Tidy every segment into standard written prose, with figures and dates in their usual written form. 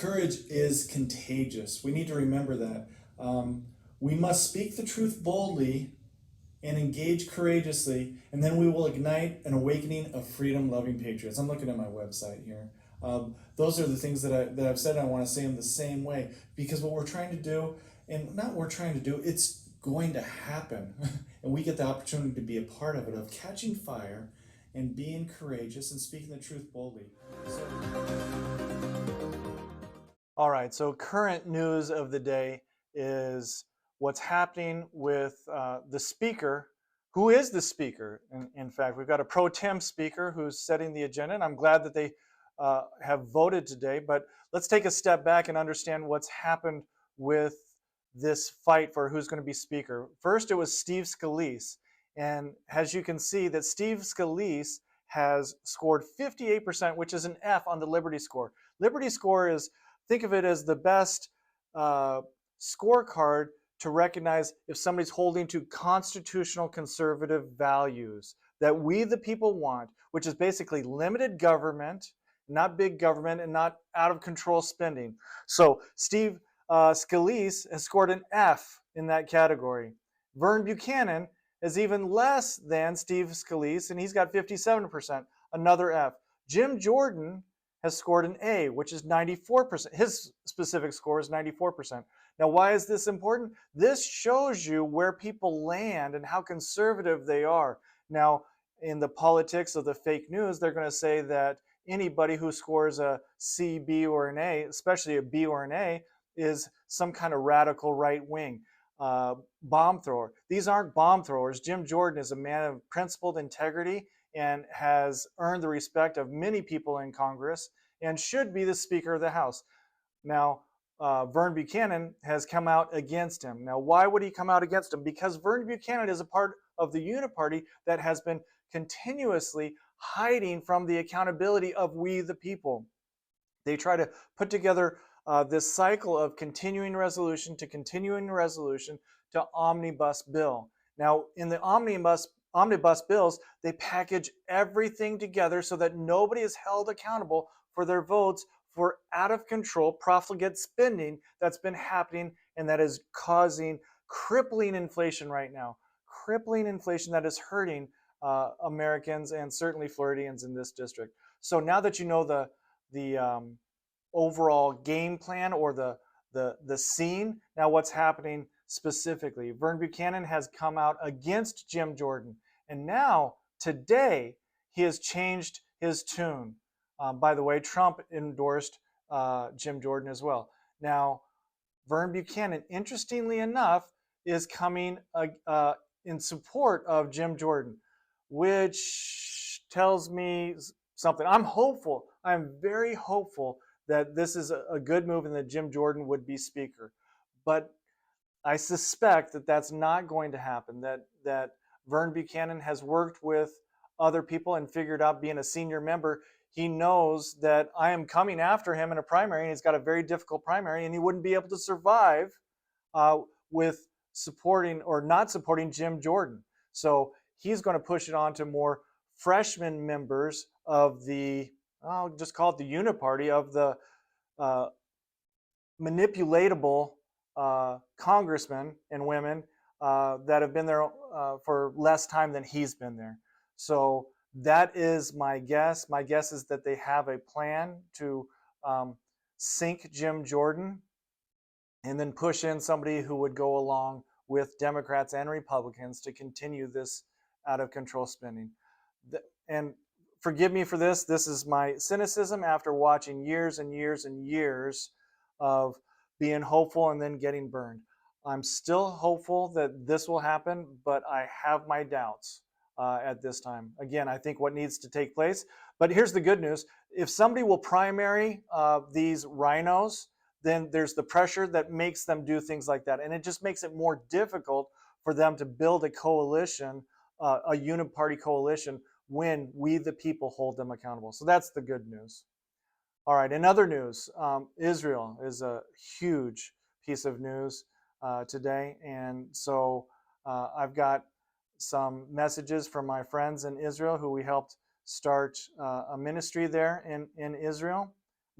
Courage is contagious. We need to remember that. We must speak the truth boldly and engage courageously, and then we will ignite an awakening of freedom-loving patriots. I'm looking at my website here. Those are the things that I've said. I want to say them the same way, because what we're trying to do, and not what we're trying to do, it's going to happen, and we get the opportunity to be a part of it, of catching fire and being courageous and speaking the truth boldly. All right, so current news of the day is what's happening with the speaker. Who is the speaker? In fact, we've got a pro tem speaker who's setting the agenda, and I'm glad that they have voted today. But let's take a step back and understand what's happened with this fight for who's going to be speaker. First, it was Steve Scalise, and as you can see, that Steve Scalise has scored 58%, which is an F on the Liberty score. Liberty score is, think of it as the best scorecard to recognize if somebody's holding to constitutional conservative values that we the people want, which is basically limited government, not big government, and not out of control spending. So Steve Scalise has scored an F in that category. Vern Buchanan is even less than Steve Scalise, and he's got 57%, another F. Jim Jordan has scored an A, which is 94%. His specific score is 94%. Now, why is this important? This shows you where people land and how conservative they are. Now, in the politics of the fake news, they're going to say that anybody who scores a C, B, or an A, especially a B or an A, is some kind of radical right wing bomb thrower. These aren't bomb throwers. Jim Jordan is a man of principled integrity and has earned the respect of many people in Congress and should be the Speaker of the House. Now, Vern Buchanan has come out against him. Now, why would he come out against him? Because Vern Buchanan is a part of the Uniparty that has been continuously hiding from the accountability of we the people. They try to put together this cycle of continuing resolution to continuing resolution to omnibus bill. Now, in the omnibus bills, they package everything together so that nobody is held accountable for their votes for out of control profligate spending that's been happening and that is causing crippling inflation right now. Crippling inflation that is hurting Americans and certainly Floridians in this district. So now that you know the overall game plan or the scene, now what's happening specifically? Vern Buchanan has come out against Jim Jordan, and now today he has changed his tune. By the way, Trump endorsed Jim Jordan as well. Now, Vern Buchanan, interestingly enough, is coming in support of Jim Jordan, which tells me something. I'm hopeful. I'm very hopeful that this is a good move and that Jim Jordan would be speaker. But I suspect that that's not going to happen, that Vern Buchanan has worked with other people and figured out, being a senior member, he knows that I am coming after him in a primary, and he's got a very difficult primary, and he wouldn't be able to survive with supporting or not supporting Jim Jordan. So he's going to push it on to more freshman members of the, I'll just call it the Uniparty, of the manipulatable congressmen and women that have been there for less time than he's been there. So that is my guess. My guess is that they have a plan to sink Jim Jordan and then push in somebody who would go along with Democrats and Republicans to continue this out of control spending. And forgive me for this. This is my cynicism after watching years and years and years of being hopeful and then getting burned. I'm still hopeful that this will happen, but I have my doubts at this time. Again, I think what needs to take place. But here's the good news. If somebody will primary these rhinos, then there's the pressure that makes them do things like that. And it just makes it more difficult for them to build a coalition, a uniparty coalition, when we the people hold them accountable. So that's the good news. All right, in other news, Israel is a huge piece of news today. And so I've got some messages from my friends in Israel who we helped start a ministry there in Israel.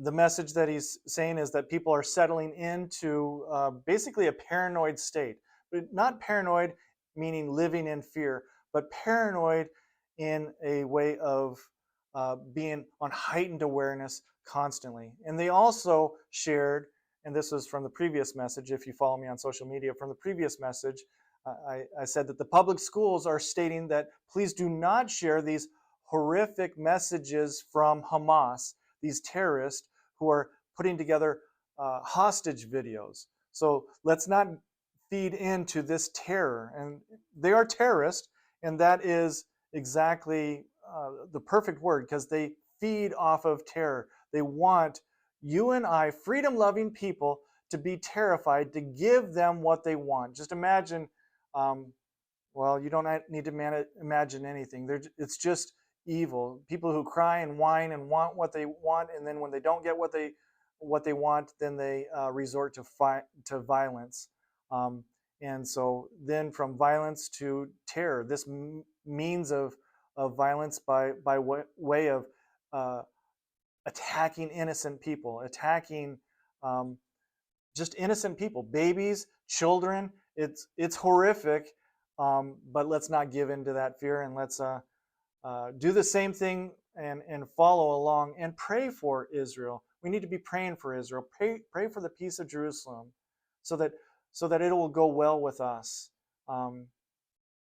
the message that he's saying is that people are settling into basically a paranoid state, but not paranoid meaning living in fear, but paranoid in a way of being on heightened awareness constantly. And they also shared, and this was from the previous message, if you follow me on social media, from the previous message, I said that the public schools are stating that please do not share these horrific messages from Hamas, these terrorists who are putting together hostage videos. So let's not feed into this terror. And they are terrorists, and that is exactly the perfect word, because they feed off of terror. They want you and I, freedom-loving people, to be terrified, to give them what they want. Just imagine, well, you don't need to imagine anything. It's just evil. People who cry and whine and want what they want, and then when they don't get what they want, then they resort to violence. And so then from violence to terror, this means of violence by way of attacking innocent people, attacking just innocent people, babies, children. It's horrific, but let's not give in to that fear, and let's do the same thing and follow along and pray for Israel. We need to be praying for Israel. Pray for the peace of Jerusalem, so that it will go well with us.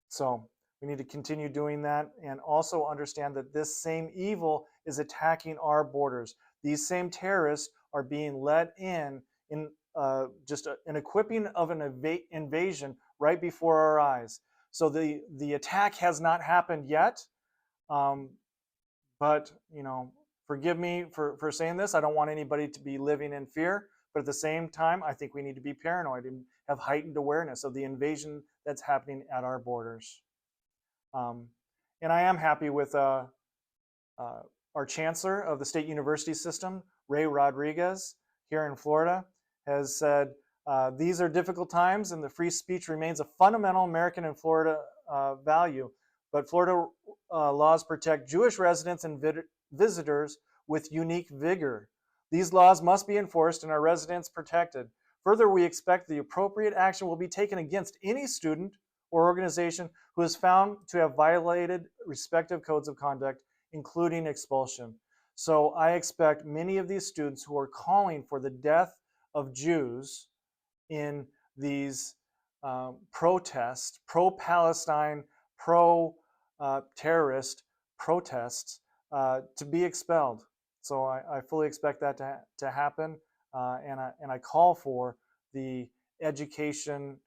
So we need to continue doing that, and also understand that this same evil is attacking our borders. These same terrorists are being let in just an equipping of an invasion right before our eyes. So the attack has not happened yet, but forgive me for saying this. I don't want anybody to be living in fear, but at the same time, I think we need to be paranoid and have heightened awareness of the invasion that's happening at our borders. And I am happy with our chancellor of the state university system, Ray Rodriguez, here in Florida, has said, these are difficult times and the free speech remains a fundamental American and Florida value, but Florida laws protect Jewish residents and visitors with unique vigor. These laws must be enforced and our residents protected. Further, we expect the appropriate action will be taken against any student or organization who is found to have violated respective codes of conduct, including expulsion. So I expect many of these students who are calling for the death of Jews in these protests, pro-Palestine, pro-terrorist protests, to be expelled. So I fully expect that to happen, and I call for the education,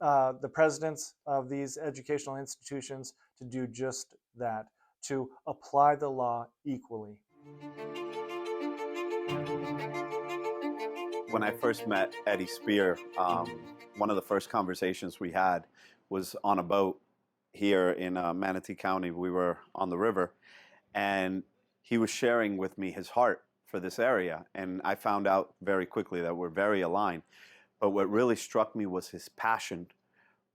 the presidents of these educational institutions to do just that, to apply the law equally. When I first met Eddie Spear, one of the first conversations we had was on a boat here in Manatee County. We were on the river, and he was sharing with me his heart for this area, and I found out very quickly that we're very aligned. But what really struck me was his passion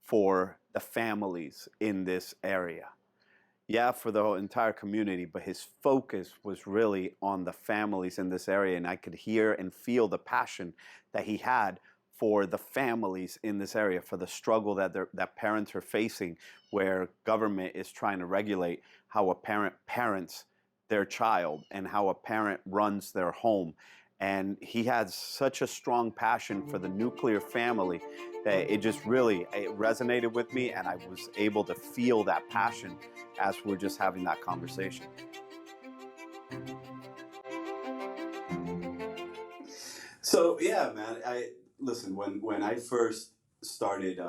for the families in this area. Yeah, for the whole entire community, but his focus was really on the families in this area, and I could hear and feel the passion that he had for the families in this area, for the struggle that parents are facing, where government is trying to regulate how a parent parents their child and how a parent runs their home. And he had such a strong passion for the nuclear family that it just really resonated with me, and I was able to feel that passion as we're just having that conversation. So yeah, man, listen, when I first started,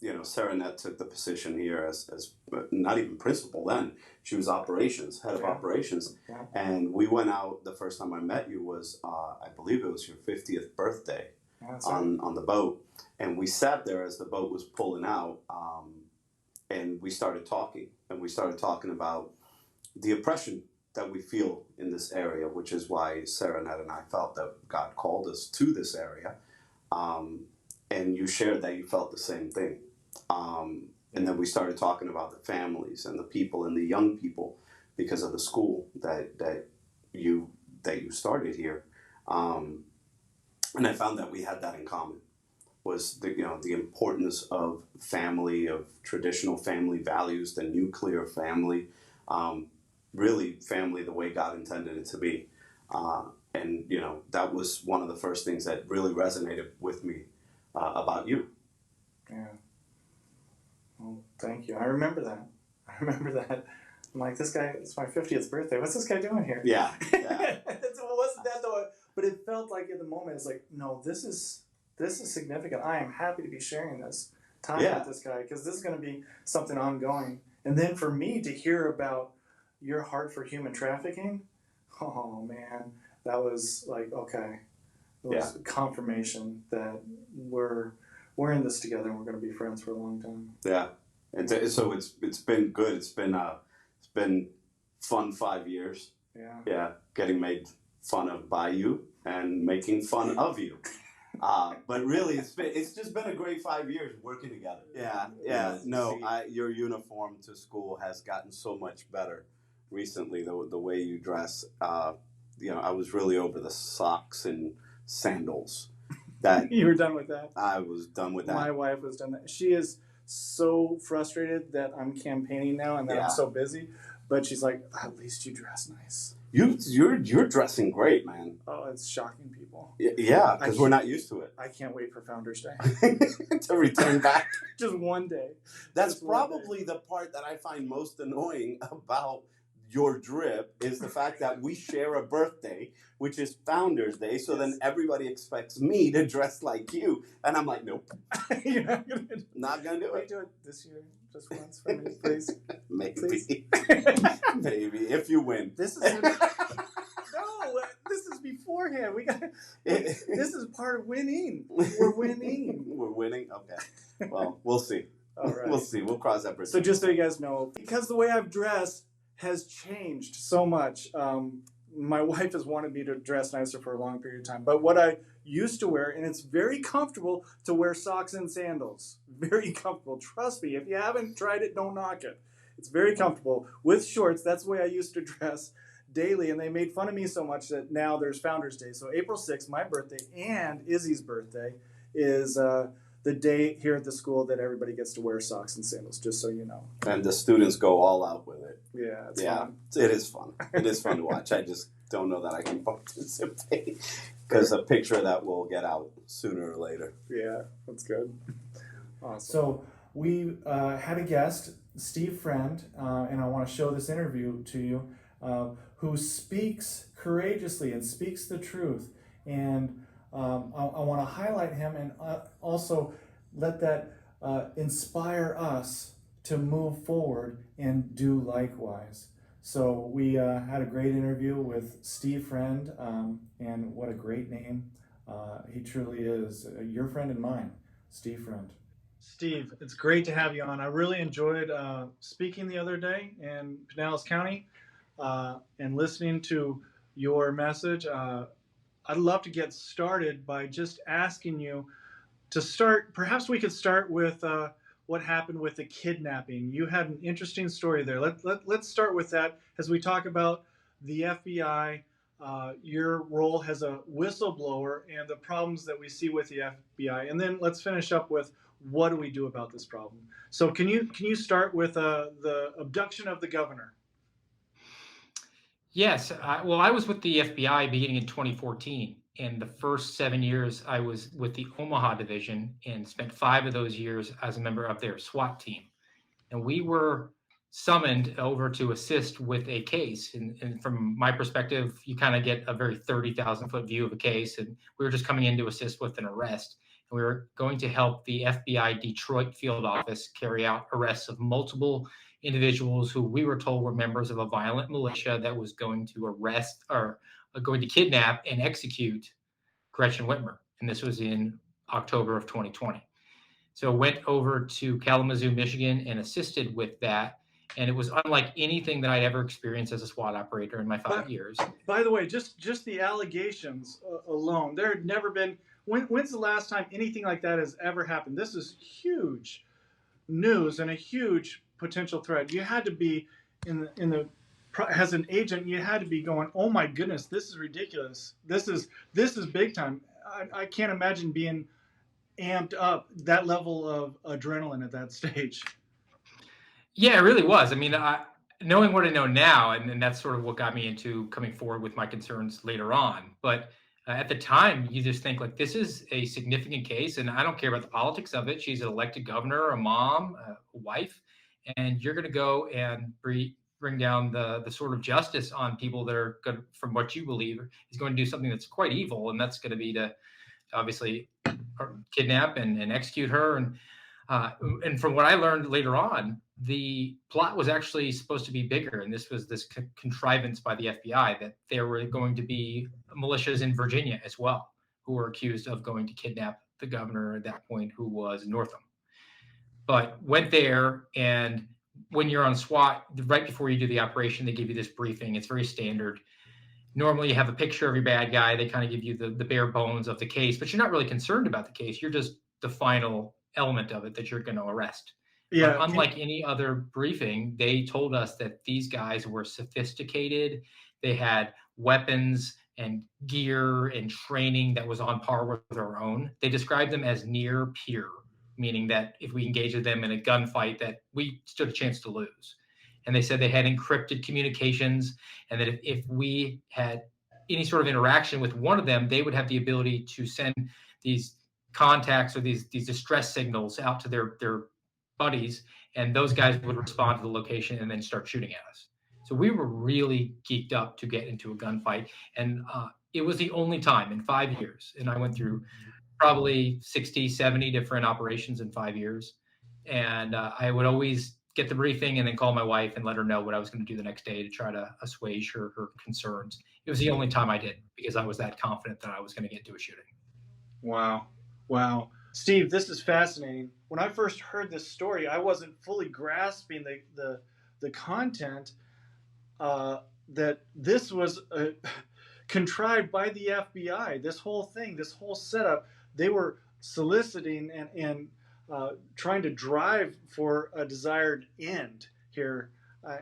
Serenette took the position here as not even principal then. She was operations, head of operations. Yeah. And we went out, the first time I met you was, I believe it was your 50th birthday. That's on, right. On the boat. And we sat there as the boat was pulling out, and we started talking. And we started talking about the oppression that we feel in this area, which is why Serenette and I felt that God called us to this area. And you shared that you felt the same thing. And then we started talking about the families and the people and the young people because of the school that you that you started here, and I found that we had that in common. Was the importance of family, of traditional family values, the nuclear family, um, really family the way God intended it to be, and that was one of the first things that really resonated with me about you. Yeah. Well, thank you. I remember that. I remember that. I'm like, this guy, it's my 50th birthday. What's this guy doing here? Yeah. It wasn't that though, but it felt like in the moment, it's like, no, this is significant. I am happy to be sharing this time with this guy because this is going to be something ongoing. And then for me to hear about your heart for human trafficking, oh man, that was like, okay. It was confirmation that we're in this together and we're going to be friends for a long time. Yeah. And so it's been good. It's been fun 5 years. Yeah. Yeah. Getting made fun of by you and making fun of you. But really, it's just been a great 5 years working together. Yeah. No, your uniform to school has gotten so much better recently. The way you dress, I was really over the socks and sandals. That you were done with that. I was done with that. My wife was done that. She is so frustrated that I'm campaigning now and that I'm so busy. But she's like, at least you dress nice. You're dressing great, man. Oh, it's shocking people. Yeah, because we're not used to it. I can't wait for Founders Day. To return back. Just one day. That's probably the part that I find most annoying about your drip is the fact that we share a birthday, which is Founders Day, so then everybody expects me to dress like you. And I'm like, nope. You're not going to do it. Do it this year. Just once for me, please. Maybe. Please. Maybe, if you win. This is no, this is beforehand. This is part of winning. We're winning. We're winning? Okay. Well, we'll see. All right. We'll see. We'll cross that bridge. So just so you guys know, because the way I've dressed has changed so much. My wife has wanted me to dress nicer for a long period of time. But what I used to wear, and it's very comfortable to wear socks and sandals. Very comfortable. Trust me, if you haven't tried it, don't knock it. It's very comfortable. With shorts, that's the way I used to dress daily. And they made fun of me so much that now there's Founders Day. So April 6th, my birthday, and Izzy's birthday is the day here at the school that everybody gets to wear socks and sandals, just so you know. And the students go all out with it. Yeah, it's fun. It is fun. It is fun to watch. I just don't know that I can participate because a picture of that will get out sooner or later. Yeah, that's good. Awesome. So we had a guest, Steve Friend, and I want to show this interview to you, who speaks courageously and speaks the truth. And I want to highlight him and also let that inspire us to move forward and do likewise. So we had a great interview with Steve Friend, and what a great name. He truly is your friend and mine, Steve Friend. Steve, it's great to have you on. I really enjoyed speaking the other day in Pinellas County and listening to your message. I'd love to get started by just asking you to start. Perhaps we could start with what happened with the kidnapping. You had an interesting story there. Let's start with that as we talk about the FBI, your role as a whistleblower, and the problems that we see with the FBI. And then let's finish up with what do we do about this problem. So can you start with the abduction of the governor? Yes. Well, I was with the FBI beginning in 2014. And the first 7 years I was with the Omaha division and spent 5 of those years as a member of their SWAT team. And we were summoned over to assist with a case. And from my perspective, you kind of get a very 30,000-foot view of a case. And we were just coming in to assist with an arrest. And we were going to help the FBI Detroit field office carry out arrests of multiple individuals who we were told were members of a violent militia that was going to arrest or going to kidnap and execute Gretchen Whitmer. And this was in October of 2020. So went over to Kalamazoo, Michigan and assisted with that. And it was unlike anything that I'd ever experienced as a SWAT operator in my 5 years. By the way, just the allegations alone, there had never been, when's the last time anything like that has ever happened? This is huge news and a huge potential threat. You had to be in the as an agent, you had to be going, "Oh my goodness, this is ridiculous. This is big time." I can't imagine being amped up that level of adrenaline at that stage. Yeah, it really was. I mean, knowing what I know now, and that's sort of what got me into coming forward with my concerns later on. But at the time, you just think like this is a significant case, and I don't care about the politics of it. She's an elected governor, a mom, a wife, and you're going to go and bring down the sort of justice on people that are good from what you believe is going to do something that's quite evil, and that's going to be to obviously kidnap and execute her. And from what I learned later on, the plot was actually supposed to be bigger, and this was this contrivance by the FBI that there were going to be militias in Virginia as well who were accused of going to kidnap the governor at that point, who was Northam. But went there, and when you're on SWAT, right before you do the operation, they give you this briefing. It's very standard. Normally, you have a picture of your bad guy. They kind of give you the bare bones of the case, but you're not really concerned about the case. You're just the final element of it that you're going to arrest. But Yeah, unlike any other briefing, they told us that these guys were sophisticated. They had weapons and gear and training that was on par with our own. They described them as near peer, meaning that if we engaged with them in a gunfight, that we stood a chance to lose. And they said they had encrypted communications, and that if we had any sort of interaction with one of them, they would have the ability to send these contacts or these distress signals out to their buddies, and those guys would respond to the location and then start shooting at us. So we were really geeked up to get into a gunfight, and it was the only time in 5 years, and I went through probably 60, 70 different operations in 5 years, and I would always get the briefing and then call my wife and let her know what I was going to do the next day to try to assuage her concerns. It was the only time I did because I was that confident that I was going to get into a shooting. wow, wow, Steve, this is fascinating. When I first heard this story, I wasn't fully grasping the content, that this was contrived by the FBI. This whole thing, this whole setup, they were soliciting and trying to drive for a desired end here.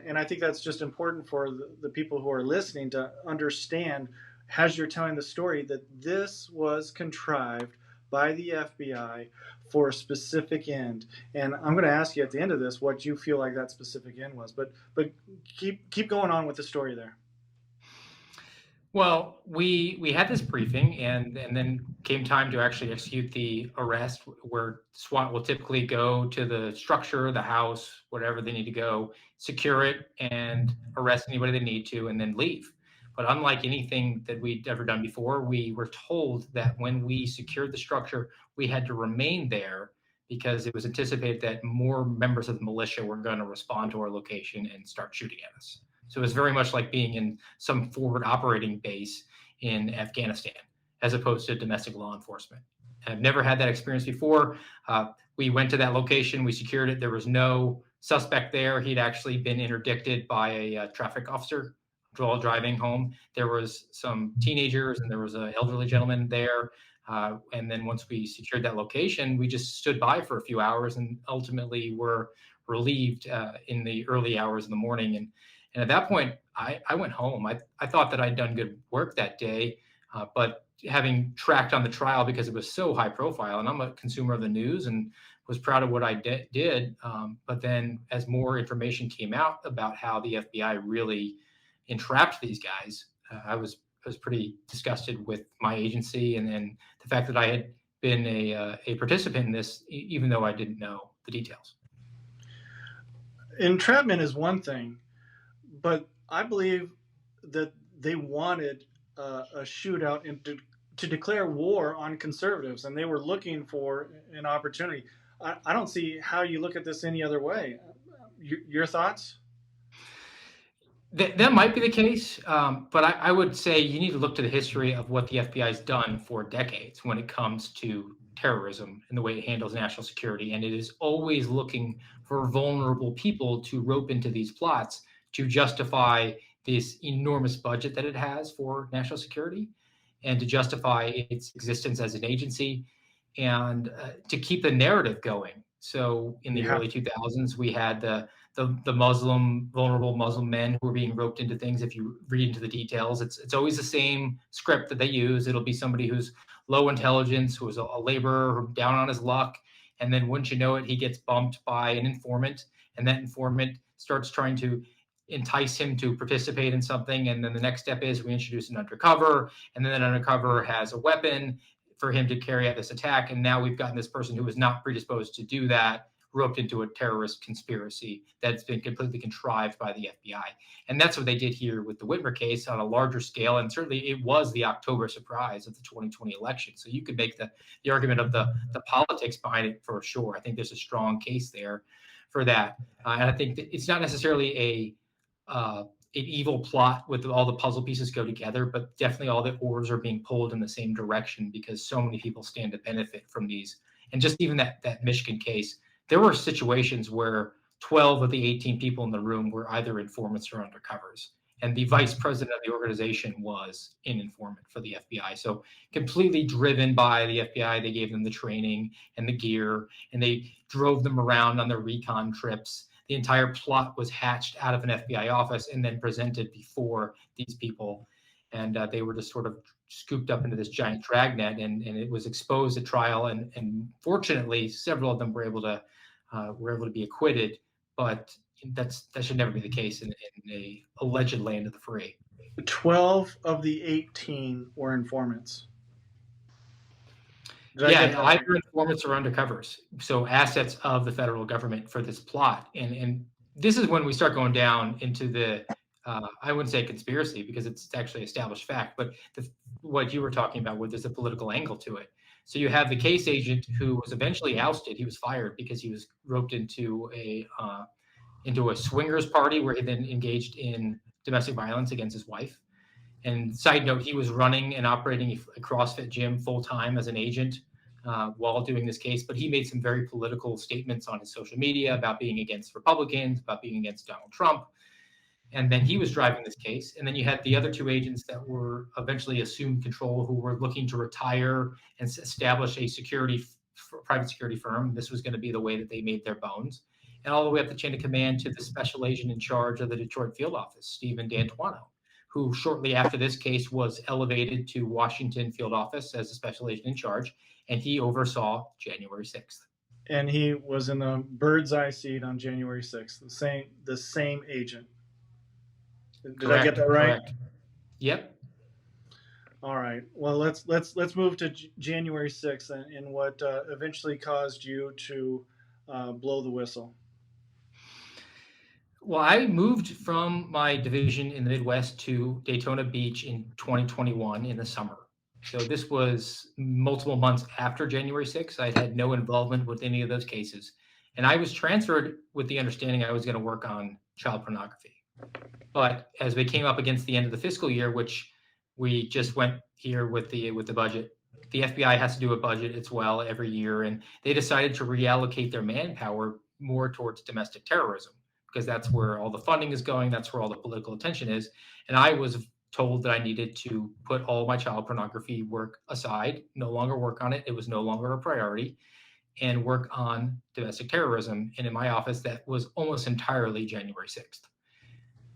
And I think that's just important for the people who are listening to understand, as you're telling the story, that this was contrived by the FBI for a specific end. And I'm going to ask you at the end of this what you feel like that specific end was. But keep going on with the story there. Well, we had this briefing, and then came time to actually execute the arrest, where SWAT will typically go to the structure, the house, whatever they need to go, secure it, and arrest anybody they need to, and then leave. But unlike anything that we'd ever done before, we were told that when we secured the structure, we had to remain there because it was anticipated that more members of the militia were going to respond to our location and start shooting at us. So it was very much like being in some forward operating base in Afghanistan, as opposed to domestic law enforcement. I've never had that experience before. We went to that location, we secured it. There was no suspect there. He'd actually been interdicted by a traffic officer while driving home. There was some teenagers and there was an elderly gentleman there. And then once we secured that location, we just stood by for a few hours and ultimately were relieved in the early hours of the morning. And at that point, I went home. I thought that I'd done good work that day, but having tracked on the trial because it was so high profile, and I'm a consumer of the news and was proud of what I did. But then as more information came out about how the FBI really entrapped these guys, I was pretty disgusted with my agency and the fact that I had been a participant in this, even though I didn't know the details. Entrapment is one thing, but I believe that they wanted a shootout and to declare war on conservatives, and they were looking for an opportunity. I don't see how you look at this any other way. Your thoughts? That might be the case, but I would say you need to look to the history of what the FBI has done for decades when it comes to terrorism and the way it handles national security. And it is always looking for vulnerable people to rope into these plots to justify this enormous budget that it has for national security and to justify its existence as an agency and to keep the narrative going. So in the early 2000s, we had the the vulnerable Muslim men who are being roped into things. If you read into the details, it's always the same script that they use. It'll be somebody who's low intelligence, who is a laborer, down on his luck, and then wouldn't you know it, he gets bumped by an informant, and that informant starts trying to entice him to participate in something. And then the next step is we introduce an undercover, and then that undercover has a weapon for him to carry out this attack. And now we've gotten this person who was not predisposed to do that roped into a terrorist conspiracy that's been completely contrived by the FBI. And that's what they did here with the Whitmer case on a larger scale. And certainly it was the October surprise of the 2020 election. So you could make the argument of the politics behind it for sure. I think there's a strong case there for that. And I think that it's not necessarily an evil plot with all the puzzle pieces go together, but definitely all the oars are being pulled in the same direction because so many people stand to benefit from these. And just even that Michigan case, there were situations where 12 of the 18 people in the room were either informants or undercovers. And the vice president of the organization was an informant for the FBI. So completely driven by the FBI. They gave them the training and the gear, and they drove them around on their recon trips. The entire plot was hatched out of an FBI office and then presented before these people. And they were just sort of scooped up into this giant dragnet, and it was exposed at trial. And fortunately, several of them were able to be acquitted, but that should never be the case in a alleged land of the free. 12 of the 18 were informants. Either informants or undercovers, so assets of the federal government for this plot. And this is when we start going down into the I wouldn't say conspiracy because it's actually established fact, but what you were talking about, where there's a political angle to it. So you have the case agent who was eventually ousted. He was fired because he was roped into a swingers party where he then engaged in domestic violence against his wife. And side note, he was running and operating a CrossFit gym full time as an agent while doing this case. But he made some very political statements on his social media about being against Republicans, about being against Donald Trump. And then he was driving this case. And then you had the other two agents that were eventually assumed control, who were looking to retire and establish a private security firm. This was going to be the way that they made their bones. And all the way up the chain of command to the special agent in charge of the Detroit field office, Stephen D'Antuono, who shortly after this case was elevated to Washington field office as a special agent in charge. And he oversaw January 6th. And he was in the bird's eye seat on January 6th, the same agent. Did I get that right? Correct. Yep. All right. Well, let's move to January 6th and what eventually caused you to blow the whistle. Well, I moved from my division in the Midwest to Daytona Beach in 2021 in the summer. So this was multiple months after January 6th. I had no involvement with any of those cases. And I was transferred with the understanding I was going to work on child pornography. But as we came up against the end of the fiscal year, which we just went here with the budget, the FBI has to do a budget as well every year, and they decided to reallocate their manpower more towards domestic terrorism because that's where all the funding is going, that's where all the political attention is. And I was told that I needed to put all my child pornography work aside, no longer work on it. It was no longer a priority, and work on domestic terrorism. And in my office, that was almost entirely January 6th.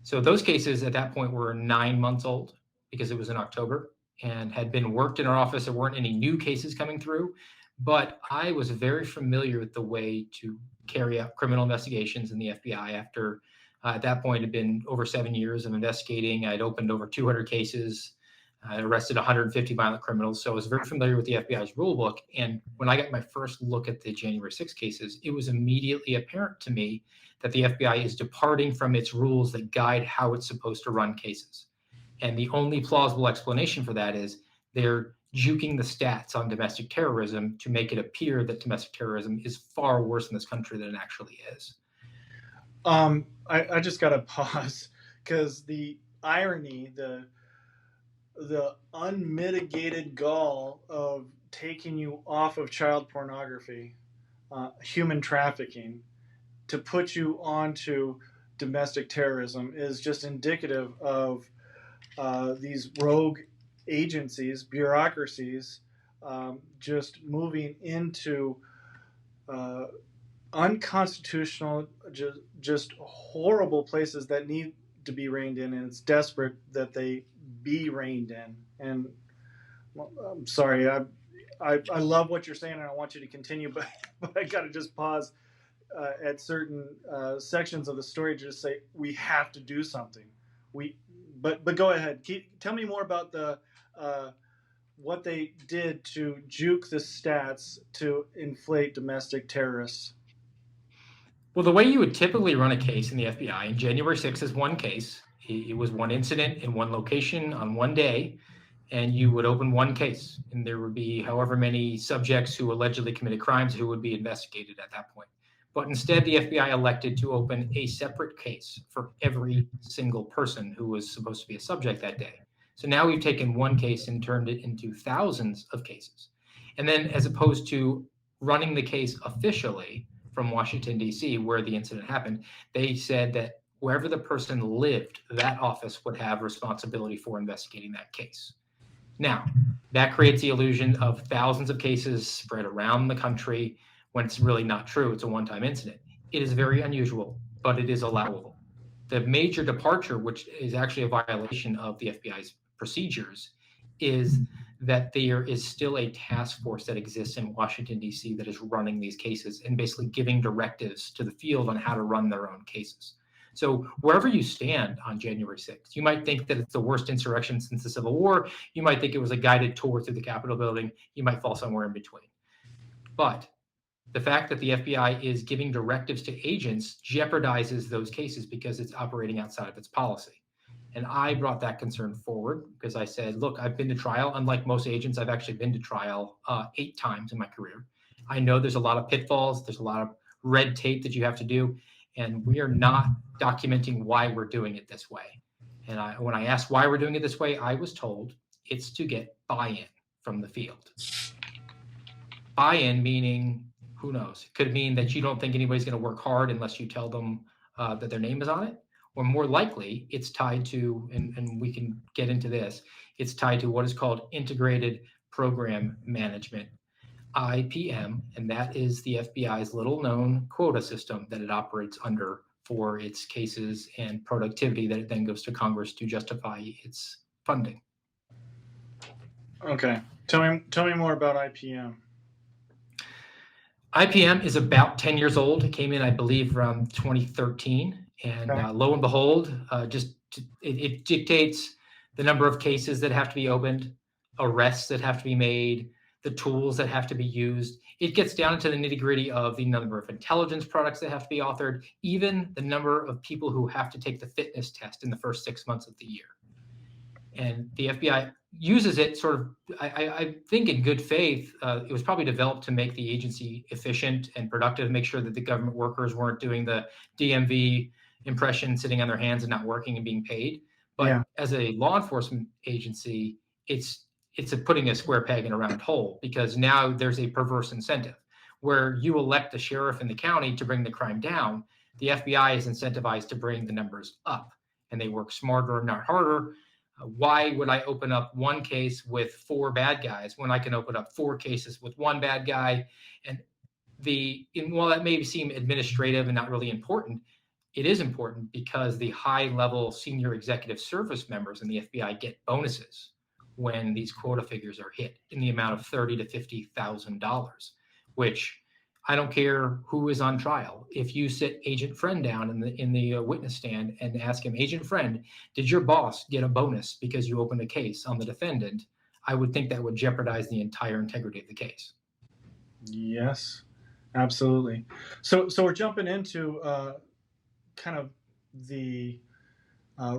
So those cases at that point were 9 months old because it was in October and had been worked in our office. There weren't any new cases coming through, but I was very familiar with the way to carry out criminal investigations in the FBI after at that point it had been over 7 years of investigating. I'd opened over 200 cases, arrested 150 violent criminals. So I was very familiar with the FBI's rule book. And when I got my first look at the January 6 cases, it was immediately apparent to me that the FBI is departing from its rules that guide how it's supposed to run cases. And the only plausible explanation for that is they're juking the stats on domestic terrorism to make it appear that domestic terrorism is far worse in this country than it actually is. I just got to pause because the irony, the unmitigated gall of taking you off of child pornography, human trafficking, to put you onto domestic terrorism is just indicative of these rogue agencies, bureaucracies, just moving into unconstitutional, just horrible places that need to be reined in, and it's desperate that they be reined in. And well, I'm sorry, I love what you're saying, and I want you to continue, but I got to just pause at certain sections of the story to just say we have to do something. But go ahead. Tell me more about the what they did to juke the stats to inflate domestic terrorists. Well, the way you would typically run a case in the FBI, and January 6th is one case. It was one incident in one location on one day, and you would open one case, and there would be however many subjects who allegedly committed crimes who would be investigated at that point. But instead, the FBI elected to open a separate case for every single person who was supposed to be a subject that day. So now we've taken one case and turned it into thousands of cases. And then, as opposed to running the case officially from Washington, D.C., where the incident happened, they said that wherever the person lived, that office would have responsibility for investigating that case. Now, that creates the illusion of thousands of cases spread around the country when it's really not true. It's a one-time incident. It is very unusual, but it is allowable. The major departure, which is actually a violation of the FBI's procedures, is that there is still a task force that exists in Washington, D.C. that is running these cases and basically giving directives to the field on how to run their own cases. So wherever you stand on January 6th, you might think that it's the worst insurrection since the Civil War. You might think it was a guided tour through the Capitol building. You might fall somewhere in between. But the fact that the FBI is giving directives to agents jeopardizes those cases because it's operating outside of its policy. And I brought that concern forward because I said, look, I've been to trial. Unlike most agents, I've actually been to trial 8 times in my career. I know there's a lot of pitfalls. There's a lot of red tape that you have to do. And we are not documenting why we're doing it this way. And when I asked why we're doing it this way, I was told it's to get buy-in from the field. Buy-in meaning, who knows? It could mean that you don't think anybody's going to work hard unless you tell them that their name is on it. Or more likely, it's tied to, and we can get into this, it's tied to what is called integrated program management, IPM, and that is the FBI's little-known quota system that it operates under for its cases and productivity that it then goes to Congress to justify its funding. Okay, tell me more about IPM. IPM is about 10 years old. It came in, I believe, around 2013. And lo and behold, it dictates the number of cases that have to be opened, arrests that have to be made, the tools that have to be used. It gets down into the nitty-gritty of the number of intelligence products that have to be authored, even the number of people who have to take the fitness test in the first 6 months of the year. And the FBI uses it sort of, I think in good faith. It was probably developed to make the agency efficient and productive, make sure that the government workers weren't doing the DMV impression, sitting on their hands and not working and being paid. But as a law enforcement agency, it's putting a square peg in a round hole, because now there's a perverse incentive where you elect the sheriff in the county to bring the crime down. The FBI is incentivized to bring the numbers up, and they work smarter, not harder. Why would I open up one case with 4 bad guys when I can open up 4 cases with 1 bad guy? And while that may seem administrative and not really important, it is important because the high-level senior executive service members in the FBI get bonuses when these quota figures are hit in the amount of $30,000 to $50,000, which I don't care who is on trial. If you sit Agent Friend down in the witness stand and ask him, Agent Friend, did your boss get a bonus because you opened a case on the defendant? I would think that would jeopardize the entire integrity of the case. Yes, absolutely. So we're jumping into kind of the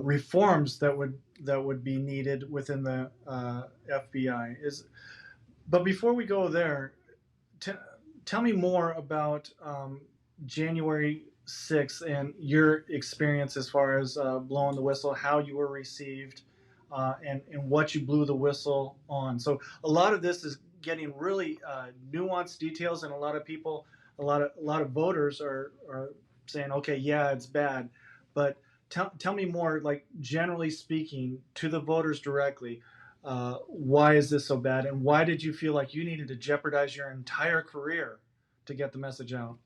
reforms that would be needed within the FBI. But before we go there, tell me more about January 6th and your experience as far as blowing the whistle, how you were received, and what you blew the whistle on. So a lot of this is getting really nuanced details, and a lot of people, a lot of voters are saying, okay, yeah, it's bad. But tell me more, like generally speaking, to the voters directly. Why is this so bad, and why did you feel like you needed to jeopardize your entire career to get the message out?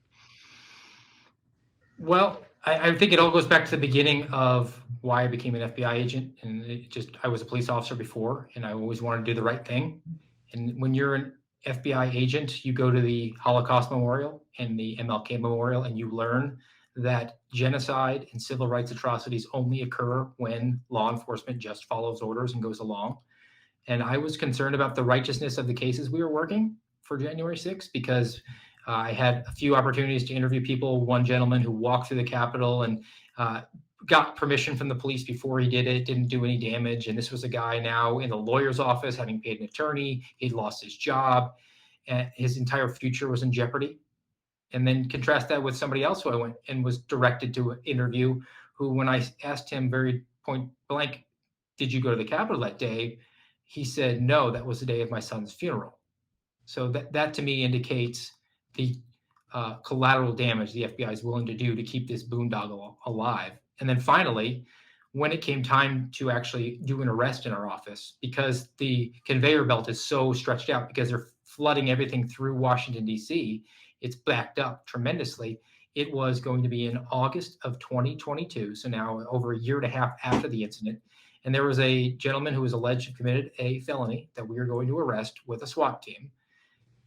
Well, I think it all goes back to the beginning of why I became an FBI agent. And I was a police officer before, and I always wanted to do the right thing. And when you're an FBI agent, you go to the Holocaust Memorial and the MLK Memorial, and you learn that genocide and civil rights atrocities only occur when law enforcement just follows orders and goes along. And I was concerned about the righteousness of the cases we were working for January 6th because I had a few opportunities to interview people. One gentleman who walked through the Capitol and got permission from the police before he did it, didn't do any damage. And this was a guy now in the lawyer's office, having paid an attorney. He'd lost his job, and his entire future was in jeopardy. And then contrast that with somebody else who I went and was directed to interview, who, when I asked him very point blank, did you go to the Capitol that day? He said, no, that was the day of my son's funeral. So that to me indicates the collateral damage the FBI is willing to do to keep this boondoggle alive. And then finally, when it came time to actually do an arrest in our office, because the conveyor belt is so stretched out, because they're flooding everything through Washington, D.C., it's backed up tremendously. It was going to be in August of 2022, so now over a year and a half after the incident. And there was a gentleman who was alleged to have committed a felony that we were going to arrest with a SWAT team.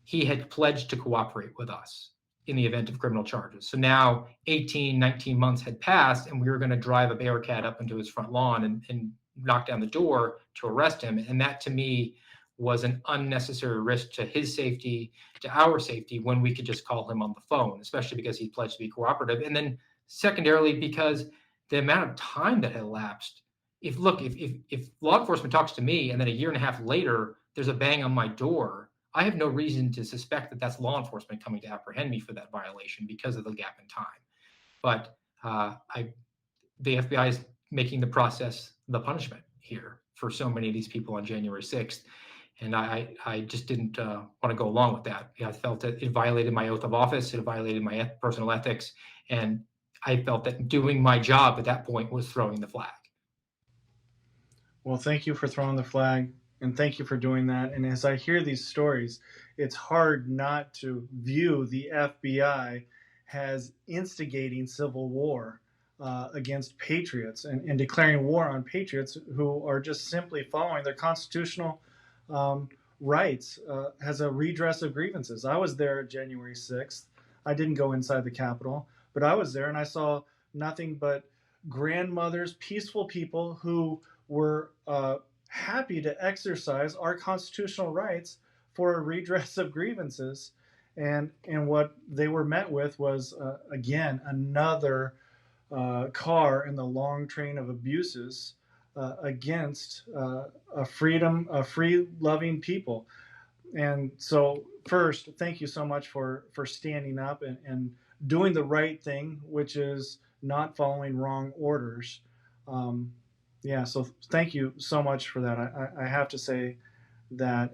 He had pledged to cooperate with us in the event of criminal charges. So now 18, 19 months had passed, and we were going to drive a Bearcat up into his front lawn and knock down the door to arrest him. And that, to me, was an unnecessary risk to his safety, to our safety, when we could just call him on the phone, especially because he pledged to be cooperative. And then secondarily, because the amount of time that had elapsed. If law enforcement talks to me and then a year and a half later there's a bang on my door, I have no reason to suspect that that's law enforcement coming to apprehend me for that violation because of the gap in time. But the FBI is making the process the punishment here for so many of these people on January 6th. And I just didn't want to go along with that. I felt that it violated my oath of office. It violated my personal ethics. And I felt that doing my job at that point was throwing the flag. Well, thank you for throwing the flag, and thank you for doing that. And as I hear these stories, it's hard not to view the FBI as instigating civil war against patriots and declaring war on patriots who are just simply following their constitutional rights as a redress of grievances. I was there January 6th. I didn't go inside the Capitol, but I was there and I saw nothing but grandmothers, peaceful people who were happy to exercise our constitutional rights for a redress of grievances. And what they were met with was, again, another car in the long train of abuses against a free-loving people. And so, first, thank you so much for standing up and doing the right thing, which is not following wrong orders. Yeah, so thank you so much for that. I have to say that,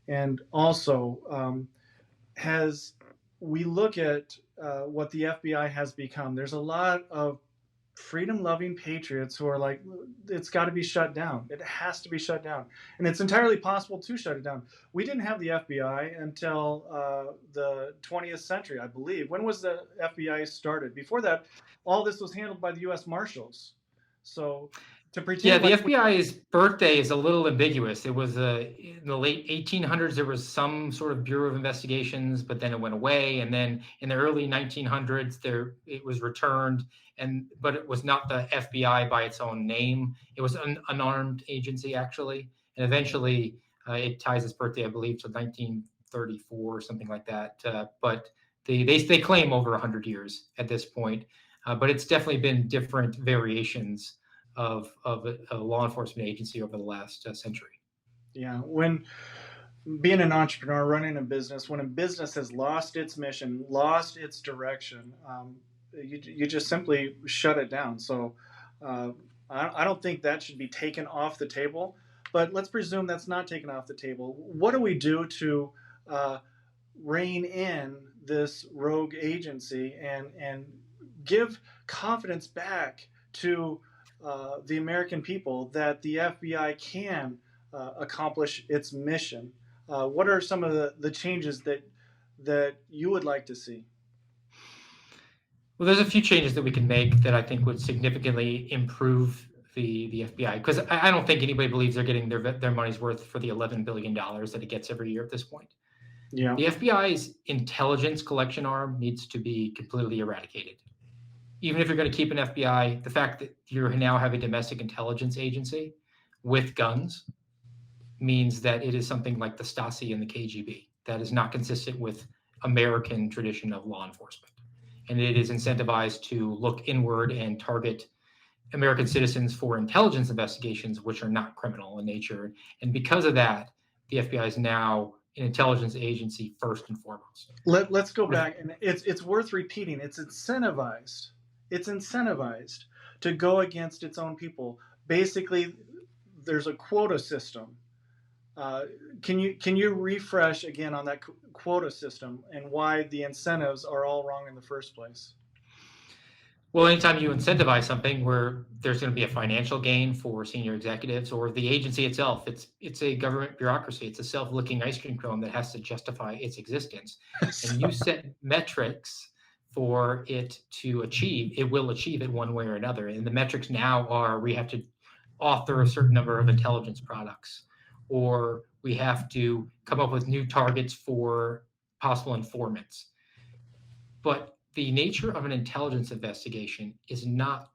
and also as we look at what the FBI has become, there's a lot of freedom-loving patriots who are like, it's got to be shut down. It has to be shut down, and it's entirely possible to shut it down. We didn't have the FBI until the 20th century, I believe. When was the FBI started? Before that, all this was handled by the U.S. Marshals. So to pretend Yeah, the like FBI's birthday is a little ambiguous. It was in the late 1800s. There was some sort of Bureau of Investigations, but then it went away. And then in the early 1900s, it was returned, but it was not the FBI by its own name. It was an unarmed agency, actually. And eventually, it ties its birthday, I believe, to 1934 or something like that. But they claim over 100 years at this point. But it's definitely been different variations of a law enforcement agency over the last century. Yeah, when being an entrepreneur, running a business, when a business has lost its mission, lost its direction, you just simply shut it down. So I don't think that should be taken off the table. But let's presume that's not taken off the table. What do we do to rein in this rogue agency and give confidence back to the American people that the FBI can accomplish its mission? What are some of the changes that you would like to see? Well, there's a few changes that we can make that I think would significantly improve the FBI, because I don't think anybody believes they're getting their money's worth for the $11 billion that it gets every year at this point. Yeah. The FBI's intelligence collection arm needs to be completely eradicated. Even if you're going to keep an FBI, the fact that you now have a domestic intelligence agency with guns means that it is something like the Stasi and the KGB. That is not consistent with American tradition of law enforcement. And it is incentivized to look inward and target American citizens for intelligence investigations, which are not criminal in nature. And because of that, the FBI is now an intelligence agency first and foremost. Let's go back, and it's worth repeating. It's incentivized. It's incentivized to go against its own people. Basically, there's a quota system. Can you refresh again on that quota system and why the incentives are all wrong in the first place? Well, anytime you incentivize something where there's going to be a financial gain for senior executives or the agency itself, it's a government bureaucracy. It's a self-licking ice cream cone that has to justify its existence. And you set metrics for it to achieve, it will achieve it one way or another. And the metrics now are we have to author a certain number of intelligence products, or we have to come up with new targets for possible informants. But the nature of an intelligence investigation is not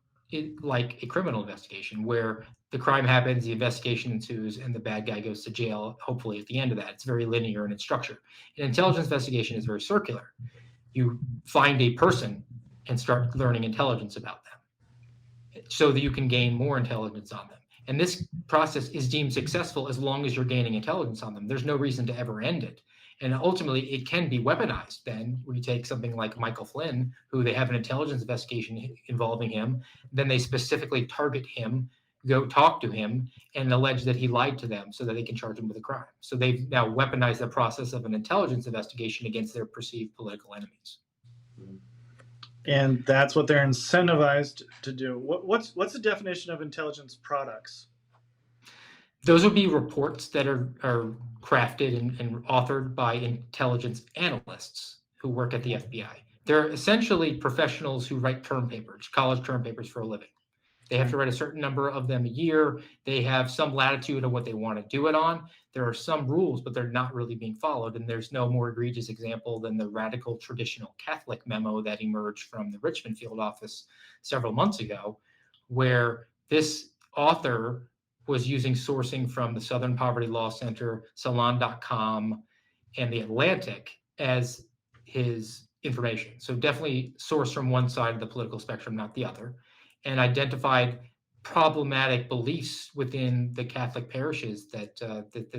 like a criminal investigation where the crime happens, the investigation ensues, and the bad guy goes to jail, hopefully at the end of that. It's very linear in its structure. An intelligence investigation is very circular. You find a person and start learning intelligence about them so that you can gain more intelligence on them. And this process is deemed successful as long as you're gaining intelligence on them. There's no reason to ever end it. And ultimately, it can be weaponized then. We take something like Michael Flynn, who they have an intelligence investigation involving him. Then they specifically target him, go talk to him, and allege that he lied to them so that they can charge him with a crime. So they've now weaponized the process of an intelligence investigation against their perceived political enemies. And that's what they're incentivized to do. What's the definition of intelligence products? Those would be reports that are crafted and authored by intelligence analysts who work at the FBI. They're essentially professionals who write term papers, college term papers for a living. They have to write a certain number of them a year. They have some latitude on what they want to do it on. There are some rules, but they're not really being followed. And there's no more egregious example than the radical traditional Catholic memo that emerged from the Richmond field office several months ago, where this author was using sourcing from the Southern Poverty Law Center, Salon.com, and The Atlantic as his information. So definitely sourced from one side of the political spectrum, not the other, and identified problematic beliefs within the Catholic parishes that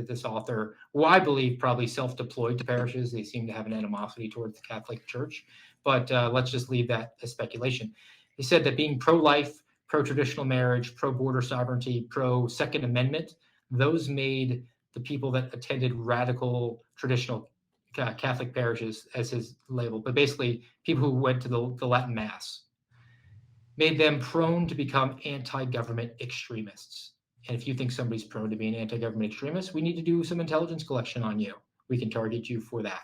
this author, who I believe probably self-deployed to parishes. They seem to have an animosity towards the Catholic Church, but let's just leave that as speculation. He said that being pro-life, pro-traditional marriage, pro-border sovereignty, pro-Second Amendment, those made the people that attended radical traditional Catholic parishes, as his label, but basically people who went to the Latin Mass, made them prone to become anti-government extremists. And if you think somebody's prone to be an anti-government extremist, we need to do some intelligence collection on you. We can target you for that.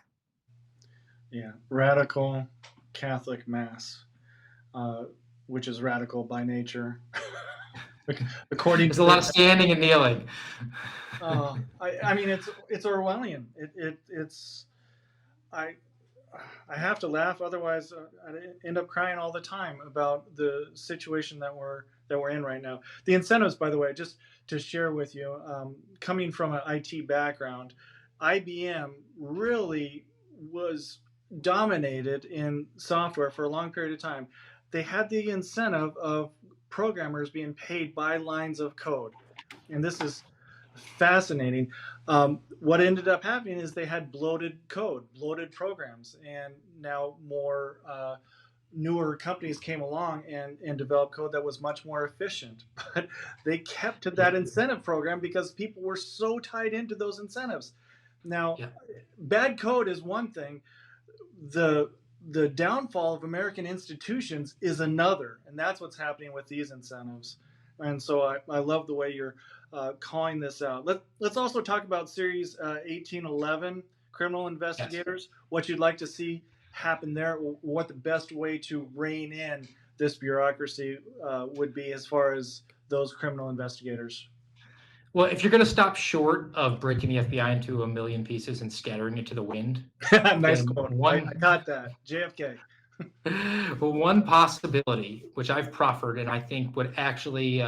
Yeah, radical Catholic Mass, which is radical by nature. According There's a lot of standing and kneeling. I mean, it's Orwellian. I have to laugh, otherwise I end up crying all the time about the situation that we're in right now. The incentives, by the way, just to share with you, coming from an IT background, IBM really was dominated in software for a long period of time. They had the incentive of programmers being paid by lines of code, and this is fascinating. What ended up happening is they had bloated code, bloated programs, and now more newer companies came along and developed code that was much more efficient. But they kept to that incentive program because people were so tied into those incentives. Now, bad code is one thing. The downfall of American institutions is another, and that's what's happening with these incentives. And so I love the way you're calling this out. Let's also talk about Series 1811, Criminal Investigators, what you'd like to see happen there, what the best way to rein in this bureaucracy would be as far as those criminal investigators. Well, if you're going to stop short of breaking the FBI into a million pieces and scattering it to the wind, Nice then quote. I one got that. JFK. well, one possibility, which I've proffered, and I think would actually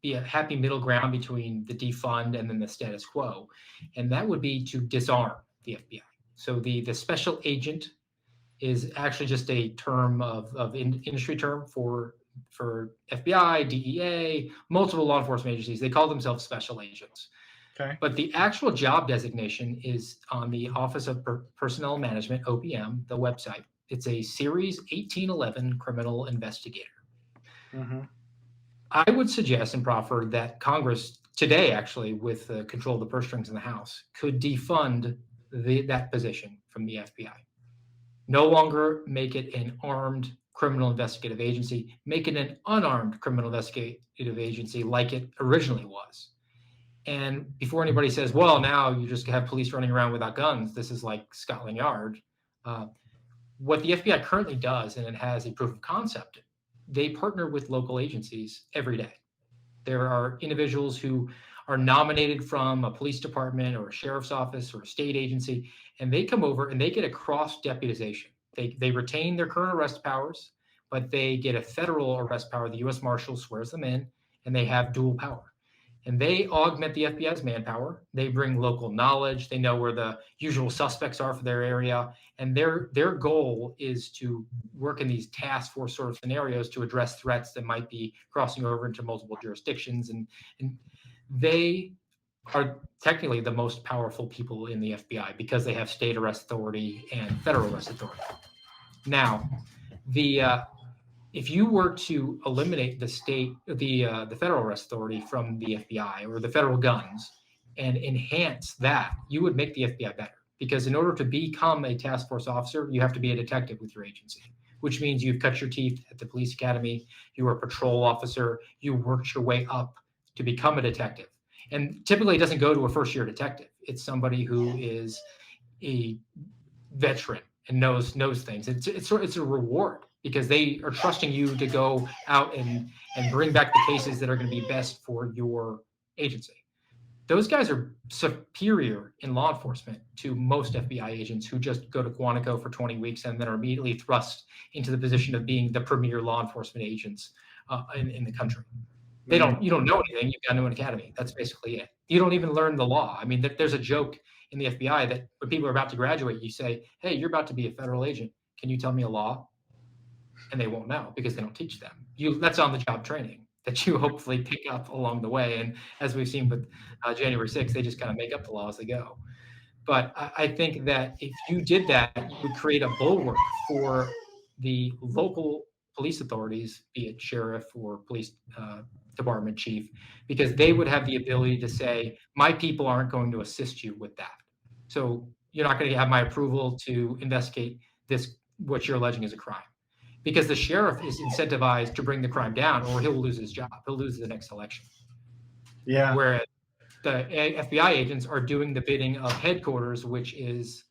be a happy middle ground between the defund and then the status quo, and that would be to disarm the FBI. So the special agent is actually just a term of industry term for FBI, DEA, multiple law enforcement agencies. They call themselves special agents. Okay. But the actual job designation is on the Office of Personnel Management, OPM, the website. It's a Series 1811 criminal investigator. Mm-hmm. I would suggest and proffer that Congress today, actually, with control of the purse strings in the House, could defund that position from the FBI. No longer make it an armed criminal investigative agency, make it an unarmed criminal investigative agency like it originally was. And before anybody says, well, now you just have police running around without guns, this is like Scotland Yard. What the FBI currently does, and it has a proof of concept, they partner with local agencies every day. There are individuals who are nominated from a police department or a sheriff's office or a state agency, and they come over and they get a cross deputization. They retain their current arrest powers, but they get a federal arrest power. The U.S. Marshal swears them in, and they have dual power. And they augment the FBI's manpower. They bring local knowledge. They know where the usual suspects are for their area. And their goal is to work in these task force sort of scenarios to address threats that might be crossing over into multiple jurisdictions. And they are technically the most powerful people in the FBI because they have state arrest authority and federal arrest authority. Now, if you were to eliminate the federal arrest authority from the FBI or the federal guns and enhance that, you would make the FBI better. Because in order to become a task force officer, you have to be a detective with your agency, which means you've cut your teeth at the police academy, you were a patrol officer, you worked your way up to become a detective. And typically it doesn't go to a first-year detective. It's somebody who is a veteran and knows things. It's a reward because they are trusting you to go out and bring back the cases that are going to be best for your agency. Those guys are superior in law enforcement to most FBI agents who just go to Quantico for 20 weeks and then are immediately thrust into the position of being the premier law enforcement agents in the country. You don't know anything. You've got to know an academy. That's basically it. You don't even learn the law. I mean, there's a joke in the FBI that when people are about to graduate, you say, hey, you're about to be a federal agent. Can you tell me a law? And they won't know because they don't teach them. That's on-the-job training that you hopefully pick up along the way. And as we've seen with January 6th, they just kind of make up the law as they go. But I think that if you did that, you would create a bulwark for the local police authorities, be it sheriff or police department chief, because they would have the ability to say, my people aren't going to assist you with that. So you're not going to have my approval to investigate this, what you're alleging is a crime. Because the sheriff is incentivized to bring the crime down or he'll lose his job. He'll lose the next election. Yeah. Whereas the FBI agents are doing the bidding of headquarters, which is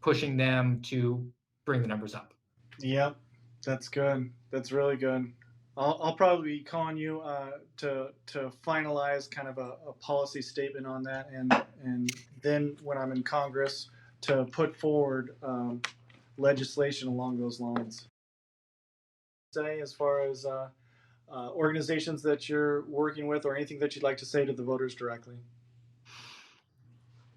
pushing them to bring the numbers up. Yep. That's good. That's really good. I'll probably be calling you to finalize kind of a policy statement on that, and then when I'm in Congress to put forward legislation along those lines. Say as far as organizations that you're working with, or anything that you'd like to say to the voters directly.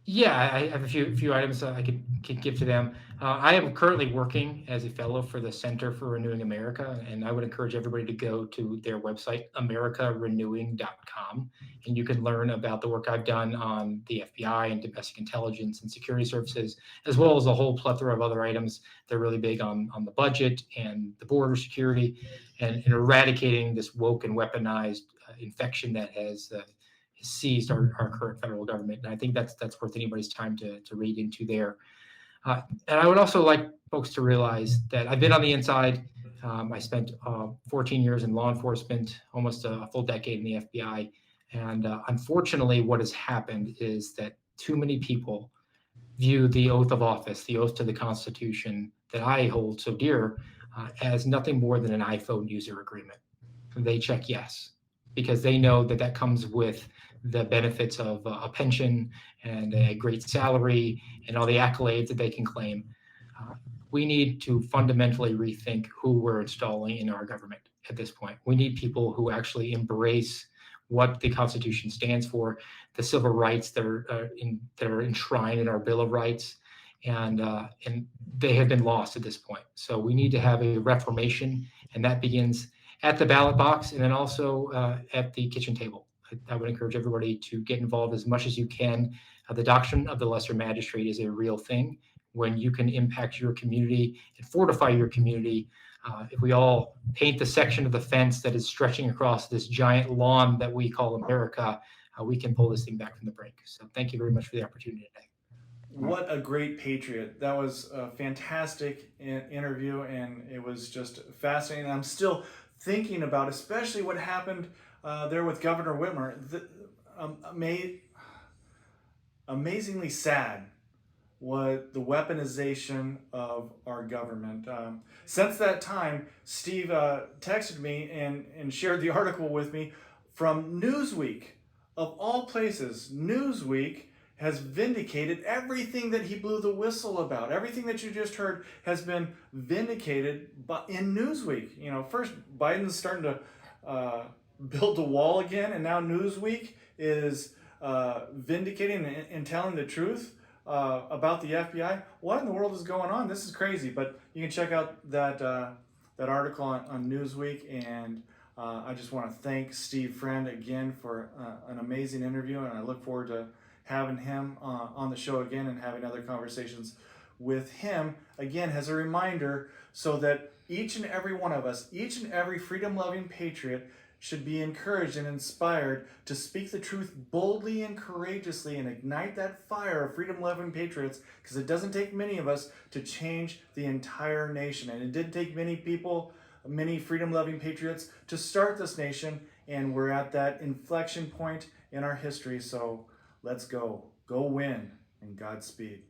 Yeah, I have a few items I could give to them. I am currently working as a fellow for the Center for Renewing America, and I would encourage everybody to go to their website, americarenewing.com, and you can learn about the work I've done on the FBI and domestic intelligence and security services, as well as a whole plethora of other items. They're really big on the budget and the border security and eradicating this woke and weaponized infection that has seized our current federal government. And I think that's worth anybody's time to read into there. And I would also like folks to realize that I've been on the inside. I spent 14 years in law enforcement, almost a full decade in the FBI. And unfortunately, what has happened is that too many people view the oath of office, the oath to the Constitution, that I hold so dear as nothing more than an iPhone user agreement. They check yes, because they know that that comes with the benefits of a pension and a great salary and all the accolades that they can claim. Uh, we need to fundamentally rethink who we're installing in our government at this point. We need people who actually embrace what the Constitution stands for, the civil rights that are enshrined in our Bill of Rights, and they have been lost at this point. So we need to have a reformation, and that begins at the ballot box and then also at the kitchen table. I would encourage everybody to get involved as much as you can. The doctrine of the lesser magistrate is a real thing. When you can impact your community and fortify your community, if we all paint the section of the fence that is stretching across this giant lawn that we call America, we can pull this thing back from the brink. So thank you very much for the opportunity today. What a great patriot. That was a fantastic interview, and it was just fascinating. I'm still thinking about especially what happened there with Governor Whitmer. Amazingly sad what the weaponization of our government. Since that time, Steve texted me and shared the article with me from Newsweek. Of all places, Newsweek has vindicated everything that he blew the whistle about. Everything that you just heard has been vindicated in Newsweek. You know, first Biden's starting to build the wall again, and now Newsweek is vindicating and telling the truth about the FBI. What in the world is going on? This is crazy. But you can check out that article on Newsweek, and I just want to thank Steve Friend again for an amazing interview, and I look forward to having him on the show again and having other conversations with him again as a reminder, so that each and every one of us, each and every freedom-loving patriot, should be encouraged and inspired to speak the truth boldly and courageously and ignite that fire of freedom-loving patriots, because it doesn't take many of us to change the entire nation. And it did take many people, many freedom-loving patriots, to start this nation, and we're at that inflection point in our history. So let's go win, and Godspeed.